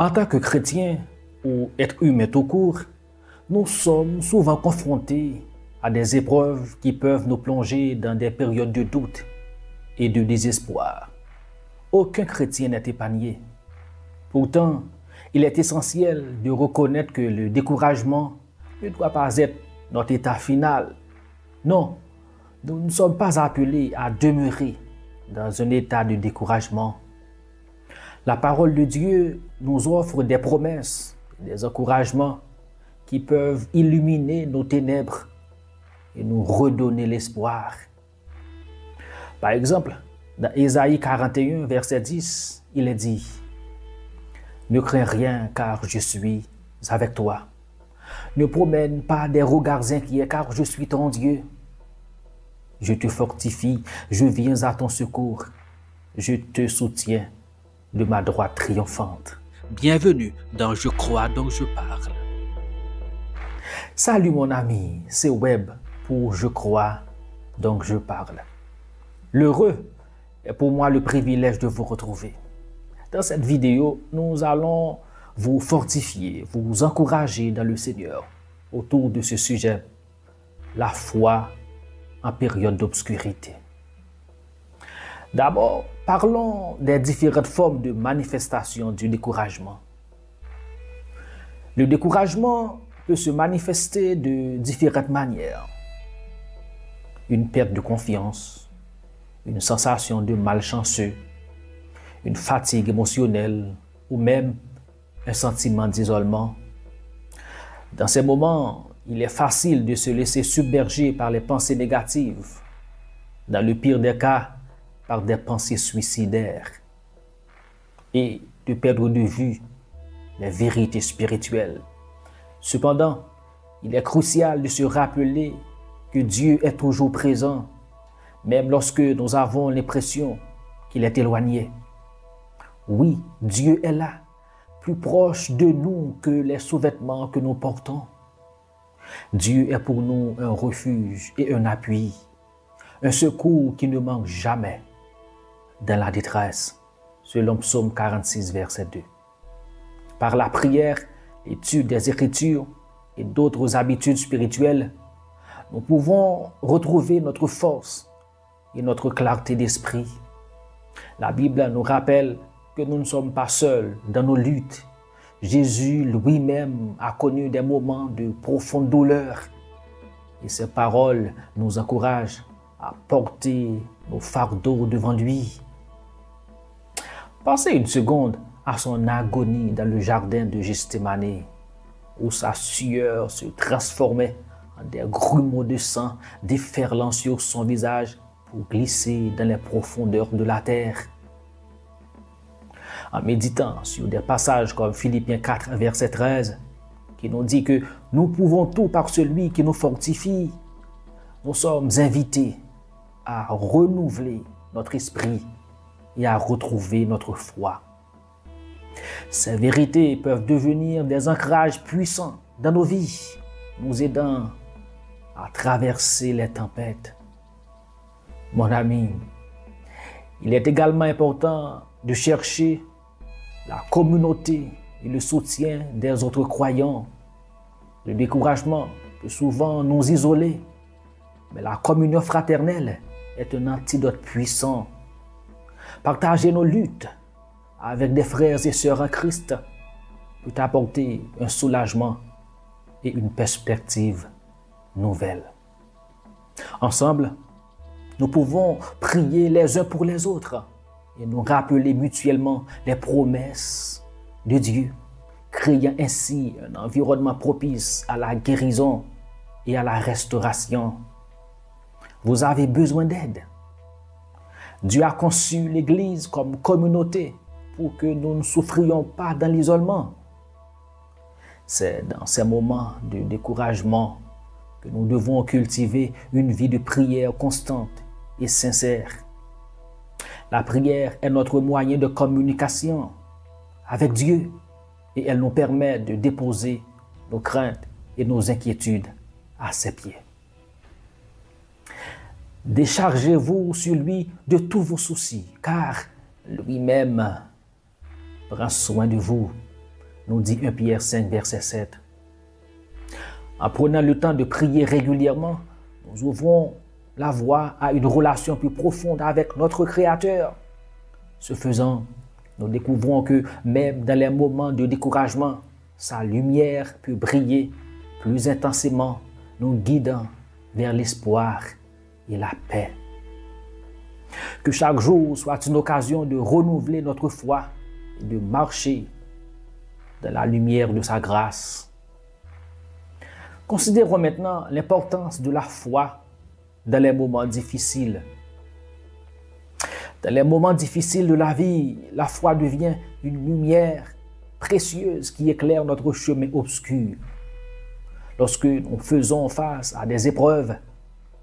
En tant que chrétiens ou être humain tout court, nous sommes souvent confrontés à des épreuves qui peuvent nous plonger dans des périodes de doute et de désespoir. Aucun chrétien n'est épargné. Pourtant, il est essentiel de reconnaître que le découragement ne doit pas être notre état final. Non, nous ne sommes pas appelés à demeurer dans un état de découragement. La parole de Dieu nous offre des promesses, des encouragements qui peuvent illuminer nos ténèbres et nous redonner l'espoir. Par exemple, dans Ésaïe 41, verset 10, il est dit « Ne crains rien car je suis avec toi. Ne promène pas des regards inquiets car je suis ton Dieu. Je te fortifie, je viens à ton secours. Je te soutiens de ma droite triomphante. » Bienvenue dans Je crois donc je parle. Salut mon ami, c'est Web pour Je crois donc je parle. L'heureux est pour moi le privilège de vous retrouver. Dans cette vidéo, nous allons vous fortifier, vous encourager dans le Seigneur autour de ce sujet, la foi en période d'obscurité. D'abord, parlons des différentes formes de manifestation du découragement. Le découragement peut se manifester de différentes manières. Une perte de confiance, une sensation de malchanceux, une fatigue émotionnelle ou même un sentiment d'isolement. Dans ces moments, il est facile de se laisser submerger par les pensées négatives. Dans le pire des cas, par des pensées suicidaires et de perdre de vue les vérités spirituelles. Cependant, il est crucial de se rappeler que Dieu est toujours présent, même lorsque nous avons l'impression qu'il est éloigné. Oui, Dieu est là, plus proche de nous que les sous-vêtements que nous portons. Dieu est pour nous un refuge et un appui, un secours qui ne manque jamais dans la détresse, selon Psaume 46, verset 2. Par la prière, l'étude des Écritures et d'autres habitudes spirituelles, nous pouvons retrouver notre force et notre clarté d'esprit. La Bible nous rappelle que nous ne sommes pas seuls dans nos luttes. Jésus lui-même a connu des moments de profonde douleur et ses paroles nous encouragent à porter nos fardeaux devant lui. Pensez une seconde à son agonie dans le jardin de Gethsémani, où sa sueur se transformait en des grumeaux de sang déferlant sur son visage pour glisser dans les profondeurs de la terre. En méditant sur des passages comme Philippiens 4, verset 13, qui nous dit que nous pouvons tout par celui qui nous fortifie, nous sommes invités à renouveler notre esprit et à retrouver notre foi. Ces vérités peuvent devenir des ancrages puissants dans nos vies, nous aidant à traverser les tempêtes. Mon ami, il est également important de chercher la communauté et le soutien des autres croyants. Le découragement peut souvent nous isoler, mais la communion fraternelle est un antidote puissant. Partager nos luttes avec des frères et sœurs en Christ peut apporter un soulagement et une perspective nouvelle. Ensemble, nous pouvons prier les uns pour les autres et nous rappeler mutuellement les promesses de Dieu, créant ainsi un environnement propice à la guérison et à la restauration. Vous avez besoin d'aide. Dieu a conçu l'Église comme communauté pour que nous ne souffrions pas dans l'isolement. C'est dans ces moments de découragement que nous devons cultiver une vie de prière constante et sincère. La prière est notre moyen de communication avec Dieu et elle nous permet de déposer nos craintes et nos inquiétudes à ses pieds. Déchargez-vous sur lui de tous vos soucis, car lui-même prend soin de vous. nous dit 1 Pierre 5, verset 7. En prenant le temps de prier régulièrement, nous ouvrons la voie à une relation plus profonde avec notre Créateur. Ce faisant, nous découvrons que même dans les moments de découragement, sa lumière peut briller plus intensément, nous guidant vers l'espoir et la paix. Que chaque jour soit une occasion de renouveler notre foi et de marcher dans la lumière de sa grâce. Considérons maintenant l'importance de la foi dans les moments difficiles. Dans les moments difficiles de la vie, la foi devient une lumière précieuse qui éclaire notre chemin obscur. Lorsque nous faisons face à des épreuves,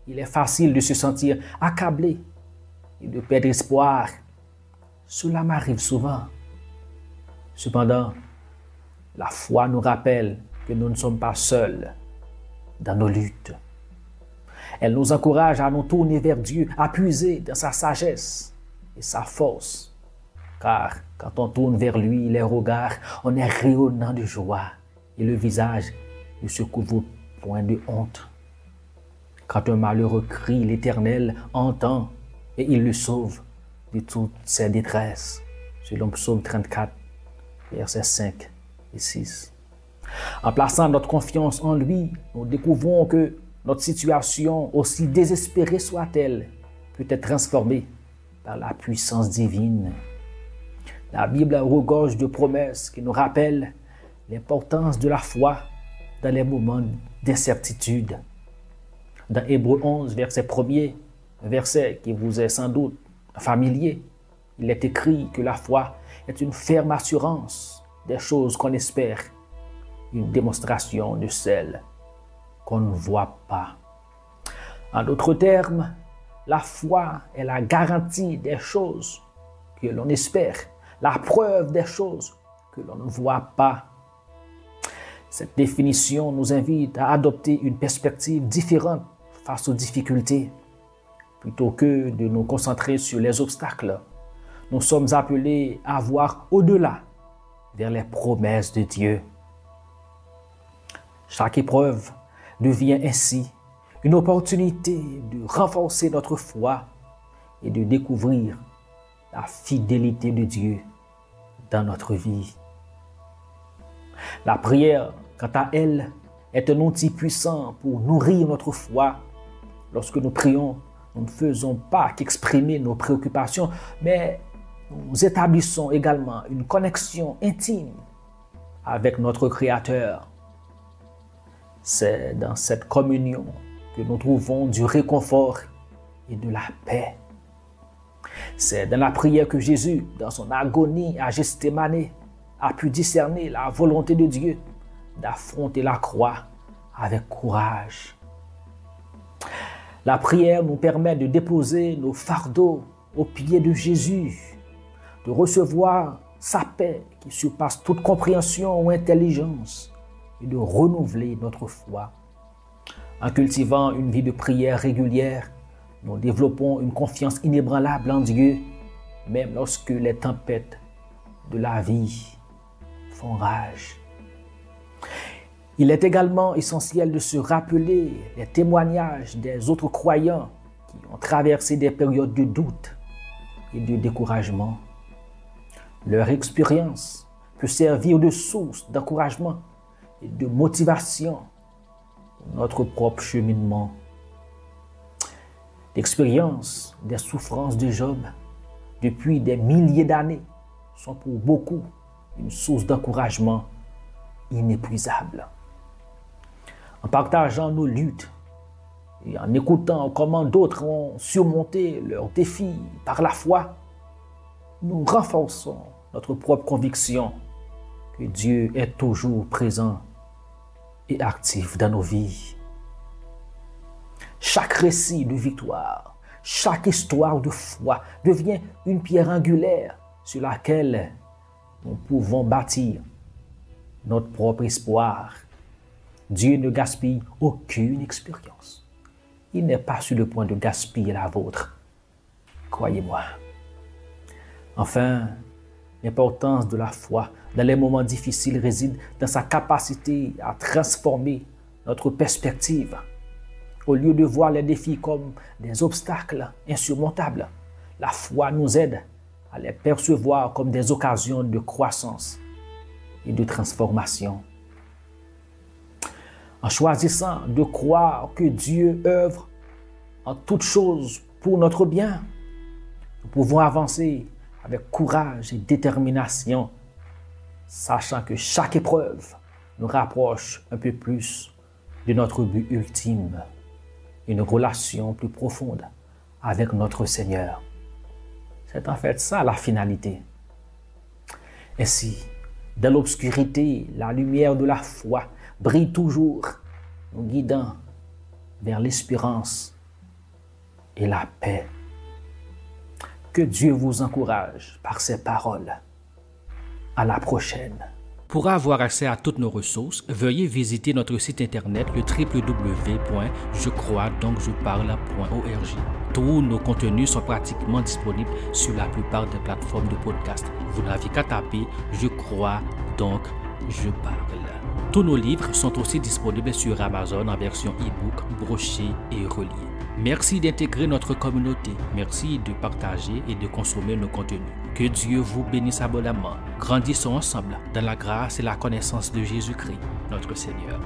il est facile de se sentir accablé et de perdre espoir. Cela m'arrive souvent. Cependant, la foi nous rappelle que nous ne sommes pas seuls dans nos luttes. Elle nous encourage à nous tourner vers Dieu, à puiser dans sa sagesse et sa force. Car quand on tourne vers lui les regards, on est rayonnant de joie et le visage ne se couvre point de honte. Quand un malheureux crie, l'Éternel entend et il le sauve de toutes ses détresses. Selon Psaume 34, versets 5 et 6. En plaçant notre confiance en lui, nous découvrons que notre situation, aussi désespérée soit-elle, peut être transformée par la puissance divine. La Bible regorge de promesses qui nous rappellent l'importance de la foi dans les moments d'incertitude. Dans Hébreux 11, verset 1er, un verset qui vous est sans doute familier, il est écrit que la foi est une ferme assurance des choses qu'on espère, une démonstration de celles qu'on ne voit pas. En d'autres termes, la foi est la garantie des choses que l'on espère, la preuve des choses que l'on ne voit pas. Cette définition nous invite à adopter une perspective différente face aux difficultés. Plutôt que de nous concentrer sur les obstacles, nous sommes appelés à voir au-delà, vers les promesses de Dieu. Chaque épreuve devient ainsi une opportunité de renforcer notre foi et de découvrir la fidélité de Dieu dans notre vie. La prière, quant à elle, est un outil puissant pour nourrir notre foi. Lorsque nous prions, nous ne faisons pas qu'exprimer nos préoccupations, mais nous établissons également une connexion intime avec notre Créateur. C'est dans cette communion que nous trouvons du réconfort et de la paix. C'est dans la prière que Jésus, dans son agonie à Gethsémani, a pu discerner la volonté de Dieu d'affronter la croix avec courage. La prière nous permet de déposer nos fardeaux aux pieds de Jésus, de recevoir sa paix qui surpasse toute compréhension ou intelligence et de renouveler notre foi. En cultivant une vie de prière régulière, nous développons une confiance inébranlable en Dieu, même lorsque les tempêtes de la vie font rage. Il est également essentiel de se rappeler les témoignages des autres croyants qui ont traversé des périodes de doute et de découragement. Leur expérience peut servir de source d'encouragement et de motivation pour notre propre cheminement. L'expérience des souffrances de Job depuis des milliers d'années sont pour beaucoup une source d'encouragement inépuisable. En partageant nos luttes et en écoutant comment d'autres ont surmonté leurs défis par la foi, nous renforçons notre propre conviction que Dieu est toujours présent et actif dans nos vies. Chaque récit de victoire, chaque histoire de foi devient une pierre angulaire sur laquelle nous pouvons bâtir notre propre espoir. Dieu ne gaspille aucune expérience. Il n'est pas sur le point de gaspiller la vôtre. Croyez-moi. Enfin, l'importance de la foi dans les moments difficiles réside dans sa capacité à transformer notre perspective. Au lieu de voir les défis comme des obstacles insurmontables, la foi nous aide à les percevoir comme des occasions de croissance et de transformation. En choisissant de croire que Dieu œuvre en toutes choses pour notre bien, nous pouvons avancer avec courage et détermination, sachant que chaque épreuve nous rapproche un peu plus de notre but ultime, une relation plus profonde avec notre Seigneur. C'est en fait ça la finalité. Ainsi, dans l'obscurité, la lumière de la foi brille toujours, nous guidant vers l'espérance et la paix. Que Dieu vous encourage par ces paroles. À la prochaine. Pour avoir accès à toutes nos ressources, veuillez visiter notre site internet le www.jecroisdoncjeparle.org. Tous nos contenus sont pratiquement disponibles sur la plupart des plateformes de podcast. Vous n'avez qu'à taper « Je crois, donc je parle ». Tous nos livres sont aussi disponibles sur Amazon en version e-book, broché et relié. Merci d'intégrer notre communauté. Merci de partager et de consommer nos contenus. Que Dieu vous bénisse abondamment. Grandissons ensemble dans la grâce et la connaissance de Jésus-Christ, notre Seigneur.